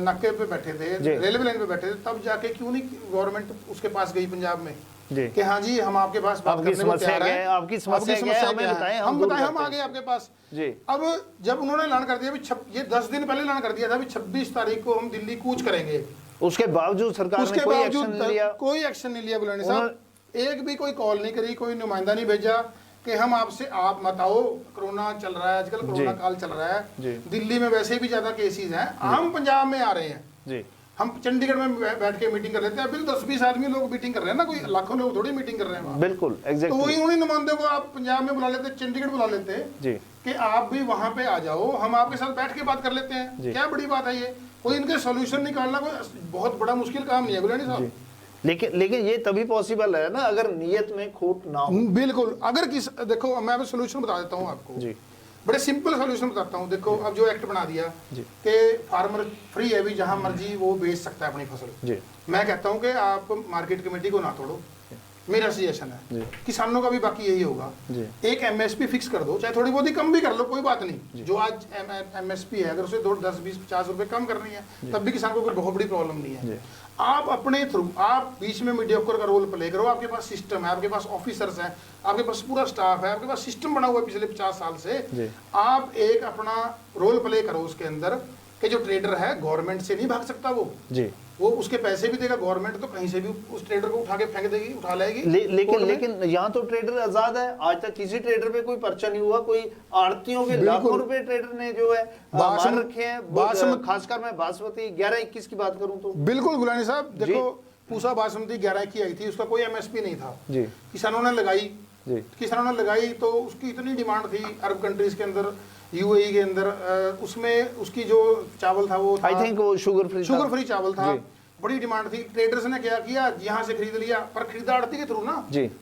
नाके पे बैठे थे, रेलवे लाइन पे बैठे थे, तब जाके क्यों नहीं गवर्नमेंट उसके पास गई पंजाब में कि हाँ जी हम आपके पास बात करने को तैयार हैं, आपकी समस्या क्या है हमें बताएं, हम बताएं, हम आ गए आपके पास जी। अब जब उन्होंने ऐलान कर दिया भी ये 10 दिन पहले ऐलान कर दिया था भी 26 तारीख को हम दिल्ली कूच करेंगे, उसके बावजूद सरकार ने कोई एक्शन नहीं लिया। कोई एक्शन नहीं लिया गुलानी साहब, एक भी कोई कॉल नहीं करी, कोई नुमाइंदा नहीं भेजा कि हम आपसे आप मत आओ, कोरोना चल रहा है आजकल, कोरोना काल चल रहा है, दिल्ली में वैसे भी ज्यादा केसेस हैं, हम पंजाब में आ रहे हैं जी, हम चंडीगढ़ में बैठ के मीटिंग कर लेते हैं, अभी तो 10-20 आदमी लोग मीटिंग कर रहे हैं ना, कोई लाखों लोग थोड़ी मीटिंग कर रहे हैं। बिल्कुल एग्जैक्टली। तो वही उन्हीं नुमाइंदों को आप पंजाब में बुला लेते, चंडीगढ़ बुला लेते जी कि आप भी वहां पे आ जाओ, हम आपके साथ बैठ के बात कर लेते हैं, क्या बड़ी बात है ये, कोई इनके सॉल्यूशन निकालना कोई बहुत बड़ा मुश्किल काम नहीं है गुलानी साहब। लेकिन ये तभी पॉसिबल है ना अगर नियत में खोट ना हो। बिल्कुल, अगर देखो मैं अभी सोल्यूशन बता देता हूँ आपको जी, बड़े सिंपल सॉल्यूशन बताता हूँ। देखो अब जो एक्ट बना दिया कि फार्मर फ्री है भी, जहां मर्जी वो बेच सकता है अपनी फसल जी। मैं कहता हूँ कि आप मार्केट कमेटी को ना तोड़ो, मेरा सजेशन है, किसानों का भी बाकी यही होगा, एक एमएसपी फिक्स कर दो, चाहे थोड़ी बहुत ही कम भी कर लो, कोई बात नहीं, जो आज एमएसपी है अगर उसे 10-20-50 रुपए कम करनी है तब भी किसान को कोई बहुत बड़ी प्रॉब्लम नहीं है। आप अपने थ्रू, आप बीच में मीडियोकर का रोल प्ले करो, आपके पास सिस्टम है, आपके पास ऑफिसर्स हैं, आपके पास पूरा स्टाफ है, आपके पास सिस्टम बना हुआ है पिछले 50 साल से, आप एक अपना रोल प्ले करो उसके अंदर कि जो ट्रेडर है गवर्नमेंट से नहीं भाग सकता वो उसके पैसे भी देगा, गवर्नमेंट तो कहीं से भी उस ट्रेडर को उठा के फेंक देगी, उठा लाएगी। लेकिन यहाँ तो ट्रेडर आजाद है, आज तक किसी ट्रेडर पे कोई पर्चा नहीं हुआ, कोई आड़तियों के लाखों रुपए ट्रेडर ने जो है मार रखे हैं, खासकर मैं बासमती 11-21 की बात करूं तो। बिल्कुल गुलानी साहब, देखो पूसा बासमती 11 की आई थी, उसका कोई एमएसपी नहीं था जी, किसानों ने लगाई तो उसकी इतनी डिमांड थी अरब कंट्रीज के अंदर, यूएई के अंदर, उसमें उसकी जो चावल था वो आई थिंक वो शुगर फ्री चावल था, बड़ी डिमांड थी। ट्रेडर्स ने क्या किया, यहाँ से खरीद लिया, पर खरीदा आड़ती के थ्रू ना,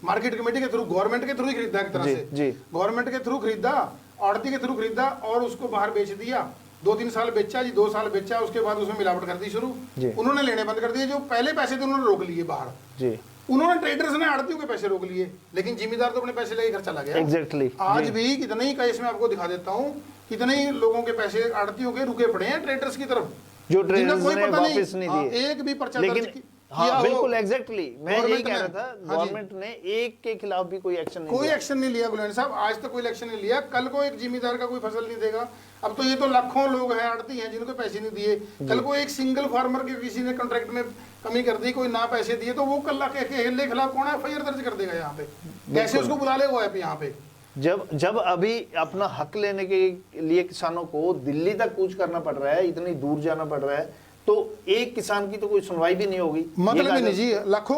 मार्केट कमेटी के थ्रू, गवर्नमेंट के थ्रू ही खरीदा एक तरह से, गवर्नमेंट के थ्रू खरीदा, आड़ती के थ्रू खरीदा और उसको बाहर बेच दिया। 2-3 साल बेचा जी, 2 साल बेचा, उसके बाद उसमें मिलावट कर दी शुरू, उन्होंने लेने बंद कर दिए, जो पहले पैसे थे उन्होंने रोक लिए बाहर, उन्होंने ट्रेडर्स ने आड़तियों के पैसे रोक लिए, लेकिन जिम्मेदार तो अपने पैसे लेकर चला गया। एग्जैक्टली। आज भी कितने ही केस में आपको दिखा देता हूँ, कितने ही लोगों के पैसे आड़तियों के रुके पड़े हैं ट्रेडर्स की तरफ, जो ट्रेडर्स ने वापस नहीं दिए, एक भी पर्चा दर्ज हाँ बिल्कुल एग्जैक्टली, मैं यही कह रहा था, गवर्नमेंट ने एक के खिलाफ भी कोई एक्शन नहीं लिया गुलानी साहब, आज तक कोई एक्शन नहीं लिया, कल को एक जिम्मेदार का कोई फसल नहीं देगा। अब तो ये तो लाखों लोग हैं आड़ती हैं जिनको पैसे नहीं दिए, कल को एक सिंगल फार्मर के किसी ने कॉन्ट्रैक्ट में कमी कर दी, कोई ना पैसे दिए, तो वो कल के खिलाफ कौन एफआईआर दर्ज कर देगा यहाँ पे, कैसे उसको बुला ले वो यहाँ पे। जब अभी अपना हक लेने के लिए किसानों को दिल्ली तक कूच करना पड़ रहा है, इतनी दूर जाना पड़ रहा है, तो एक किसान की तो कोई सुनवाई भी नहीं होगी, मतलब नहीं जी, लाखों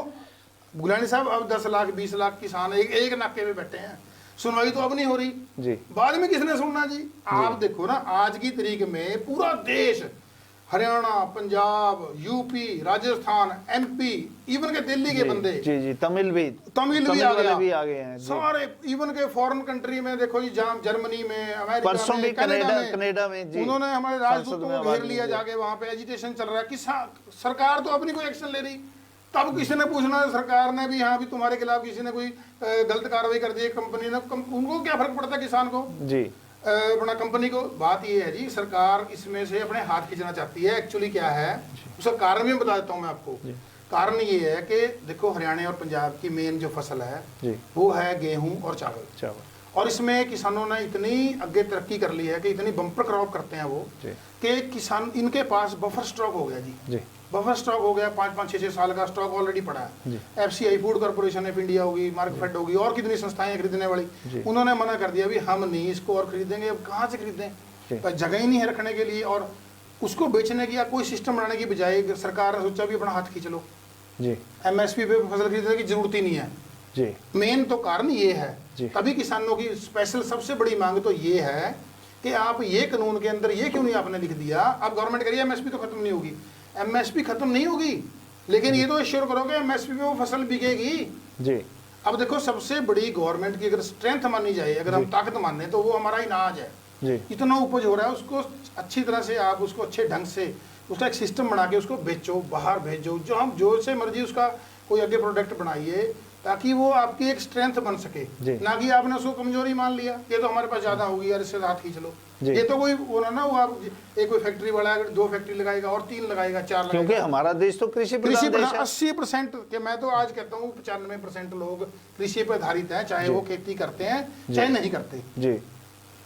गुलानी साहब, अब 10 लाख 20 लाख किसान एक नाके में बैठे हैं, सुनवाई तो अब नहीं हो रही जी, बाद में किसने सुनना जी। आप देखो ना आज की तारीख में पूरा देश, Haryana, Punjab, UP, Rajasthan, MP, even के दिल्ली के बंदे जी तमिल भी आ गए हैं सारे, इवन के फॉरेन कंट्री में देखो जी, जर्मनी में, अमेरिका में, कनाडा में जी, उन्होंने हमारे राजदूतों को घेर लिया जाके, वहां पे एजिटेशन चल रहा है कि सरकार तो अपनी कोई एक्शन ले रही, तब किसी ने पूछना सरकार ने भी, हाँ भी तुम्हारे खिलाफ किसी ने कोई गलत कार्रवाई कर दी कंपनी ने, उनको क्या फर्क पड़ता है किसान को जी, अपना कंपनी को। बात ये है जी, सरकार इसमें से अपने हाथ खींचना चाहती है। एक्चुअली क्या है उसका कारण भी बता देता हूँ मैं आपको। कारण ये है कि देखो हरियाणा और पंजाब की मेन जो फसल है वो है गेहूं और चावल, और इसमें किसानों ने इतनी आगे तरक्की कर ली है कि इतनी बम्पर क्रॉप करते हैं वो कि किसान, इनके पास बफर स्टॉक हो गया जी, बफर स्टॉक हो गया, 5-6 साल का स्टॉक ऑलरेडी पड़ा है। FCI food corporation of India होगी, मार्कफेड होगी, और कितनी संस्थाएं खरीदने वाली, उन्होंने मना कर दिया भी हम नहीं इसको और खरीदेंगे। अब कहाँ से खरीदें, जगह ही नहीं है रखने के लिए, और उसको बेचने की या कोई सिस्टम बनाने की बजाय सरकार ने सोचा भी अपना हाथ खींच लो जी, एमएसपी पे फसल खरीदने की जरूरत ही नहीं है जी, मेन तो कारण ये है। जी। तभी किसानों की स्पेशल सबसे बड़ी मांग तो ये है कि आप ये कानून के अंदर ये क्यों नहीं आपने लिख दिया, अब गवर्नमेंट करिए एमएसपी तो खत्म नहीं होगी, एमएसपी खत्म नहीं होगी, लेकिन ये तो एश्योर करो कि एमएसपी पे वो फसल बिकेगी। जी, अब देखो सबसे बड़ी गवर्नमेंट की अगर स्ट्रेंथ मानी जाए, अगर हम ताकत माने, तो वो हमारा अनाज है। जी, इतना उपज हो रहा है, उसको अच्छी तरह से आप उसको अच्छे ढंग से उसका एक सिस्टम बना के उसको बेचो, बाहर भेजो, जो हम जो से मर्जी उसका कोई आगे प्रोडक्ट बनाइए, ताकि वो आपकी एक स्ट्रेंथ बन सके, ना कि आपने उसको कमजोरी मान लिया, ये तो हमारे पास ज्यादा होगी यार इससे हाथ खींच लो। ये तो कोई वो ना वो आप एक कोई फैक्ट्री वाला अगर 2 फैक्ट्री लगाएगा और 3 लगाएगा 4 लगाएगा, क्योंकि हमारा देश तो कृषि प्रधान देश है। 80% के मैं तो आज कहता हूँ 95% लोग कृषि पर आधारित हैं, चाहे वो खेती करते हैं चाहे नहीं करते जी,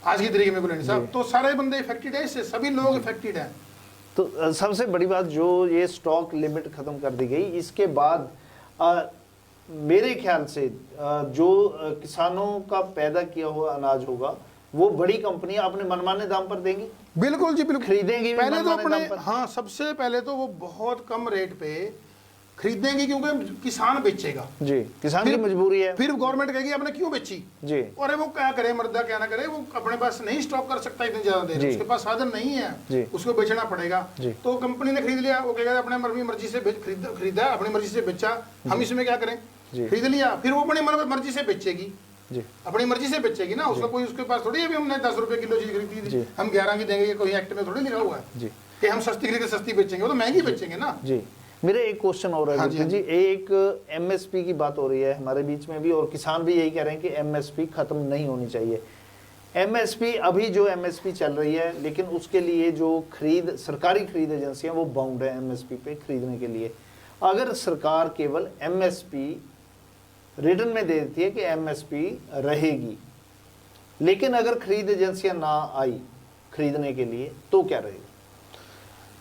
आज की तरीके में बोलेंगे साहब, तो सारे बंदे इफेक्टेड है इससे, सभी लोग इफेक्टेड हैं। तो सबसे बड़ी बात जो ये स्टॉक लिमिट खत्म कर दी गई, इसके बाद मेरे ख्याल से जो किसानों का पैदा किया हुआ अनाज होगा वो बड़ी कंपनियां अपने मनमाने दाम पर देंगी। बिल्कुल जी बिल्कुल, खरीदेंगी भी पहले तो मनमाने अपने दाम पर। हाँ सबसे पहले तो वो बहुत कम रेट पे खरीदेंगे क्योंकि किसान बेचेगा जी, किसान की मजबूरी है। फिर गवर्नमेंट कहेगी आपने क्यों बेची जी, अरे वो क्या करे मर्दा क्या ना करे, वो अपने पास नहीं स्टॉक कर सकता इतनी ज्यादा देर, उसके पास साधन नहीं है, जी, उसको बेचना पड़ेगा। जी, तो कंपनी ने खरीद लिया, वो कहेगा अपने मर्जी से खरीदा अपनी मर्जी से बेचा, हम इसमें क्या करें, खरीद लिया, फिर वो अपनी मर्जी से बेचेगी जी, अपनी मर्जी से बेचेगी ना, उसका कोई उसके पास थोड़ी है भी हमने 10 रुपए किलो चीज खरीदी थी हम 11 की देंगे, कोई एक्ट में थोड़ी लिखा हुआ है जी, कि हम सस्ती खरीदे सस्ती बेचेंगे, वो तो महंगी बेचेंगे ना। जी। मेरे एक क्वेश्चन और है हाँ गुरप्रीत जी, एक एमएसपी की बात हो रही है हमारे बीच में भी, और किसान भी यही कह रहे हैं कि एमएसपी खत्म नहीं होनी चाहिए। एमएसपी अभी जो एमएसपी चल रही है, लेकिन उसके लिए जो सरकारी खरीद एजेंसियां वो बाउंड है एमएसपी पे खरीदने के लिए। अगर सरकार केवल एमएसपी रिटर्न में दे देती है कि एमएसपी रहेगी, लेकिन अगर खरीद एजेंसियां ना आई खरीदने के लिए, तो क्या रहेगा?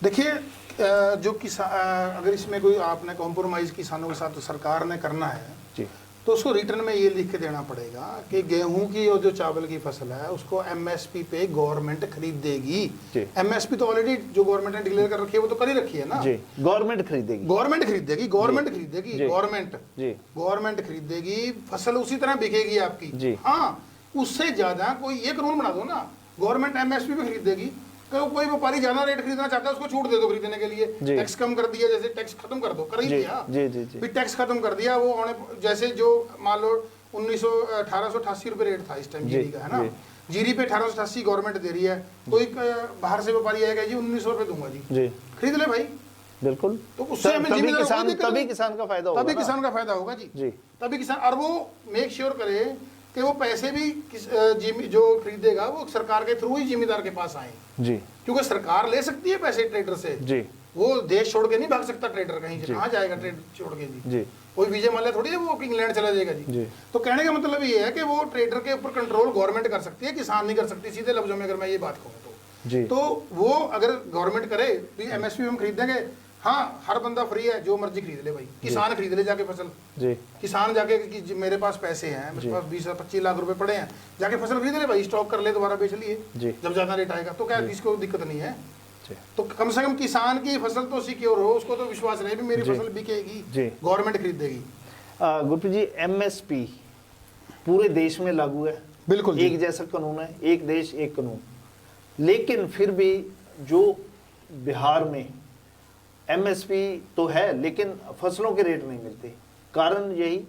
देखिए जो किसान अगर इसमें कोई आपने कॉम्प्रोमाइज किसानों के साथ तो सरकार ने करना है जी, तो उसको रिटर्न में ये लिख के देना पड़ेगा कि गेहूं की और जो चावल की फसल है उसको एमएसपी पे गवर्नमेंट खरीदेगी। एमएसपी तो ऑलरेडी जो गवर्नमेंट ने डिक्लेयर कर रखी है वो तो कर ही रखी है ना जी, गवर्नमेंट खरीदेगी, गवर्नमेंट खरीदेगी, गवर्नमेंट खरीदेगी, फसल उसी तरह बिकेगी आपकी। हाँ उससे ज्यादा कोई ये कानून बना दो ना, गवर्नमेंट एमएसपी पे खरीदेगी, कोई व्यापारी ज्यादा रेट खरीदना चाहता है उसको छूट दे दो खरीदने के लिए, टैक्स कम कर दिया, जैसे टैक्स खत्म कर दो, कर ही दिया, फिर टैक्स खत्म कर दिया, वो जैसे जो मान लो 1888 रुपए रेट था इस टाइम जीरी का, है ना, जीरी पे 1888 गवर्नमेंट दे रही है, कोई बाहर से व्यापारी आएगा जी 1900 रुपए दूंगा जी, खरीद ले भाई, बिल्कुल, तो उससे हमें तभी किसान का फायदा होगा, तभी किसान का फायदा होगा जी, तभी किसान, और वो मेक श्योर करे कि वो पैसे भी जो खरीदेगा वो सरकार के थ्रू ही जिम्मेदार के पास आए जी, क्योंकि सरकार ले सकती है पैसे ट्रेडर से जी, वो देश छोड़ के नहीं भाग सकता ट्रेडर, कहीं से कहाँ जाएगा ट्रेड छोड़ के जी, कोई विजय माल्या थोड़ी है वो इंग्लैंड चला जाएगा जी। तो कहने का मतलब ये है कि वो ट्रेडर के ऊपर कंट्रोल गवर्नमेंट कर सकती है, किसान नहीं कर सकती, सीधे लफ्जों में अगर मैं ये बात कहूँ तो वो अगर गवर्नमेंट करे एमएसपी हम खरीद देंगे, हाँ हर बंदा फ्री है, जो मर्जी खरीद ले भाई, किसान खरीद ले जाके फसल जी, किसान जाके कि मेरे पास पैसे हैं, मेरे पास 20-25 लाख रुपए पड़े हैं, जाके फसल खरीद ले भाई, स्टॉक कर ले, दोबारा बेच लिए जब ज्यादा रेट आएगा, तो क्या किसी को दिक्कत नहीं है। तो कम से कम किसान की फसल तो सिक्योर हो, उसको तो विश्वास रहे भी मेरी फसल बिकेगी, गवर्नमेंट खरीदेगी। गुरप्रीत जी, एमएसपी पूरे देश में लागू है, बिल्कुल एक जैसा कानून है, एक देश एक कानून, लेकिन फिर भी जो बिहार में एमएसपी तो है लेकिन फसलों के रेट नहीं मिलते, कारण यही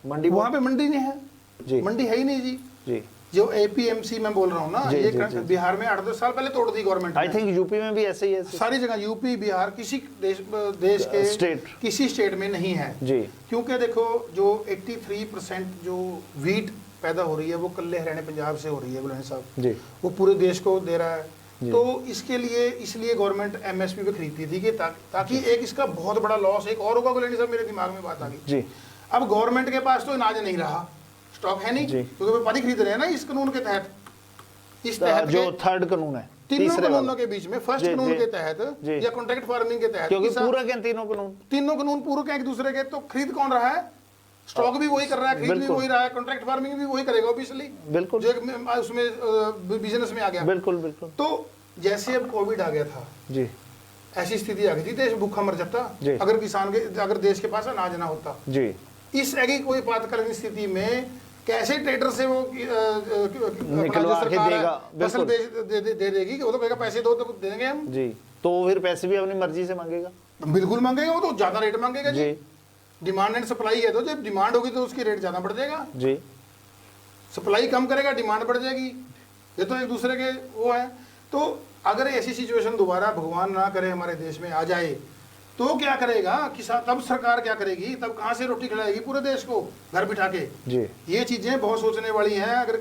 मंडी, वहां पे मंडी नहीं है जी, मंडी है ही नहीं जी, जो एपीएमसी मैं बोल रहा हूँ ना, ये बिहार में 8-10 साल पहले तोड़ दी गवर्नमेंट। आई थिंक यूपी में भी ऐसे ही है, सारी जगह यूपी बिहार किसी देश के स्टेट किसी स्टेट में नहीं है जी, क्योंकि देखो जो 83% जो वीट पैदा हो रही है वो कल्ले हरियाणा पंजाब से हो रही है बुलंद साहब जी, वो पूरे देश को दे रहा है, तो इसके लिए इसलिए गवर्नमेंट एमएसपी पे खरीदती थी कि ताकि एक इसका बहुत बड़ा लॉस एक और होगा गुलानी साहब, मेरे दिमाग में बात आ गई जी, अब गवर्नमेंट के पास तो अनाज नहीं रहा, स्टॉक है नहीं, क्योंकि व्यापारी खरीद रहे हैं ना इस कानून के तहत, इस तहत जो थर्ड कानून है, तीनों कानूनों के बीच में, फर्स्ट कानून के तहत या कॉन्ट्रैक्ट फार्मिंग के तहत, क्योंकि पूरा के तीनों कानून पूरे के एक दूसरे के, तो खरीद कौन रहा है, स्टॉक भी वही कर रहा है, खरीद भी वही रहा है, कॉन्ट्रैक्ट फार्मिंग भी वही करेगा ऑब्वियसली, बिल्कुल जो उसमें बिजनेस में आ गया, बिल्कुल बिल्कुल। तो जैसे अब कोविड आ गया था, जी ऐसी स्थिति आ गई थी, देश भूखा मर जाता जी। अगर देश के पास अनाज ना होता। जी। इस ऐसी कोई आपातकालीन स्थिति में कैसे ट्रेडर से वो निकलवा के देगा, फसल दे देगी कि वो तो कहेगा पैसे दो तो देंगे हम जी, तो फिर पैसे भी अपनी मर्जी से मांगेगा, बिल्कुल मांगेगा, वो तो ज्यादा रेट मांगेगा जी। डिमांड एंड सप्लाई है, तो जब डिमांड होगी तो उसकी रेट ज्यादा बढ़ जाएगा जी, सप्लाई कम करेगा डिमांड बढ़ जाएगी, ये तो एक दूसरे के वो है। तो अगर ऐसी सिचुएशन दोबारा भगवान ना करे हमारे देश में आ जाए तो क्या करेगा किसान, तब सरकार क्या करेगी, तब कहाँ से रोटी खिलाएगी पूरे देश को घर बिठा के जी। ये चीजें बहुत सोचने वाली हैं। अगर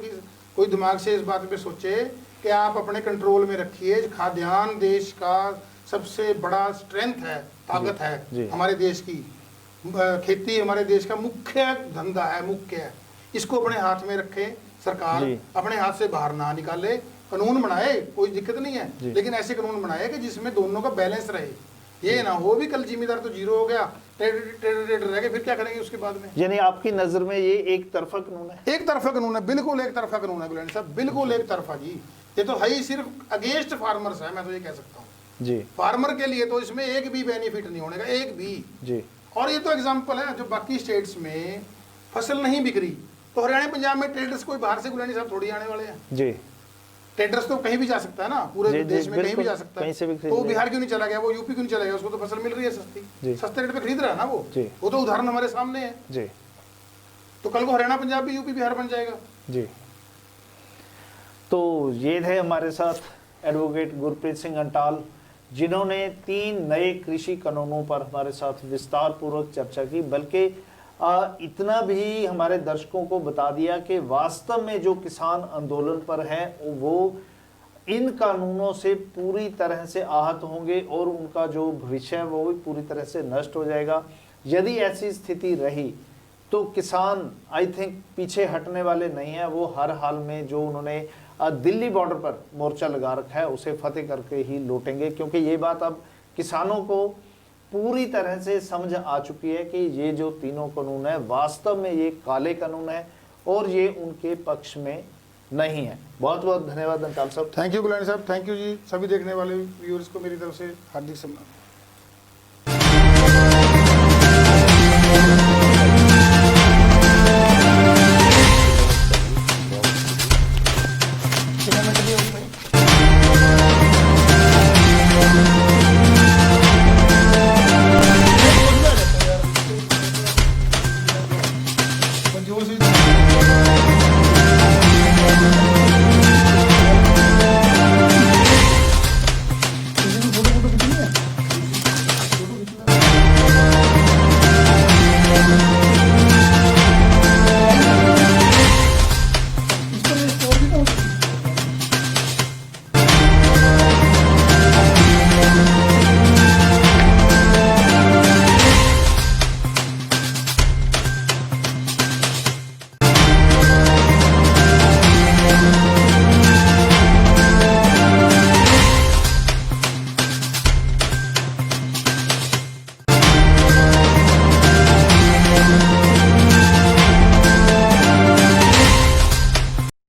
कोई दिमाग से इस बात पे सोचे कि आप अपने कंट्रोल में रखिए, खाद्यान्न देश का सबसे बड़ा स्ट्रेंथ है, ताकत है हमारे देश की, खेती हमारे देश का मुख्य धंधा है, मुख्य है, इसको अपने हाथ में रखे सरकार, अपने हाथ से बाहर ना निकाले, कानून बनाए, कोई दिक्कत नहीं है, लेकिन ऐसे कानून बनाए कि जिसमें दोनों का बैलेंस रहे, ये ना हो भी कल जिम्मेदार तो जीरो हो गया, ट्रेडर रह गए, फिर क्या करेंगे उसके बाद में। यानी आपकी नजर में ये एक तरफा कानून है? एक तरफा कानून है, बिल्कुल एक तरफा कानून है गुलानी साहब, बिल्कुल एक तरफा जी। ये तो है ही सिर्फ अगेंस्ट फार्मर्स है, मैं तो ये कह सकता हूँ जी। फार्मर के लिए तो इसमें एक भी बेनिफिट नहीं होने का, एक भी जी। और ये तो एग्जाम्पल है, जो बाकी स्टेट्स में फसल नहीं बिक रही तो हरियाणा पंजाब में ट्रेडर्स कोई बाहर से गुलानी साहब थोड़ी आने वाले हैं जी। ट्रेडर्स तो कहीं भी जा सकता है ना, पूरे देश में कहीं भी जा सकता है, तो बिहार क्यों नहीं चला गया, वो यूपी क्यों नहीं चला गया, उसको तो फसल मिल रही है सस्ती, सस्ते रेट पे खरीद रहा है ना वो तो उदाहरण हमारे सामने है जी। तो कल को हरियाणा पंजाब भी यूपी बिहार बन जाएगा जी। तो ये थे हमारे साथ एडवोकेट गुरप्रीत सिंह अंटाल, जिन्होंने 3 नए कृषि कानूनों पर हमारे साथ विस्तार पूर्वक चर्चा की, बल्कि इतना भी हमारे दर्शकों को बता दिया कि वास्तव में जो किसान आंदोलन पर हैं वो इन कानूनों से पूरी तरह से आहत होंगे और उनका जो भविष्य है वो भी पूरी तरह से नष्ट हो जाएगा। यदि ऐसी स्थिति रही तो किसान आई थिंक पीछे हटने वाले नहीं है, वो हर हाल में जो उन्होंने दिल्ली बॉर्डर पर मोर्चा लगा रखा है उसे फतेह करके ही लौटेंगे, क्योंकि ये बात अब किसानों को पूरी तरह से समझ आ चुकी है कि ये जो तीनों कानून है वास्तव में ये काले कानून है और ये उनके पक्ष में नहीं है। बहुत बहुत धन्यवाद अंटाल साहब। थैंक यू गुलानी साहब, थैंक यू जी। सभी देखने वाले व्यूअर्स को मेरी तरफ से हार्दिक सम्मान।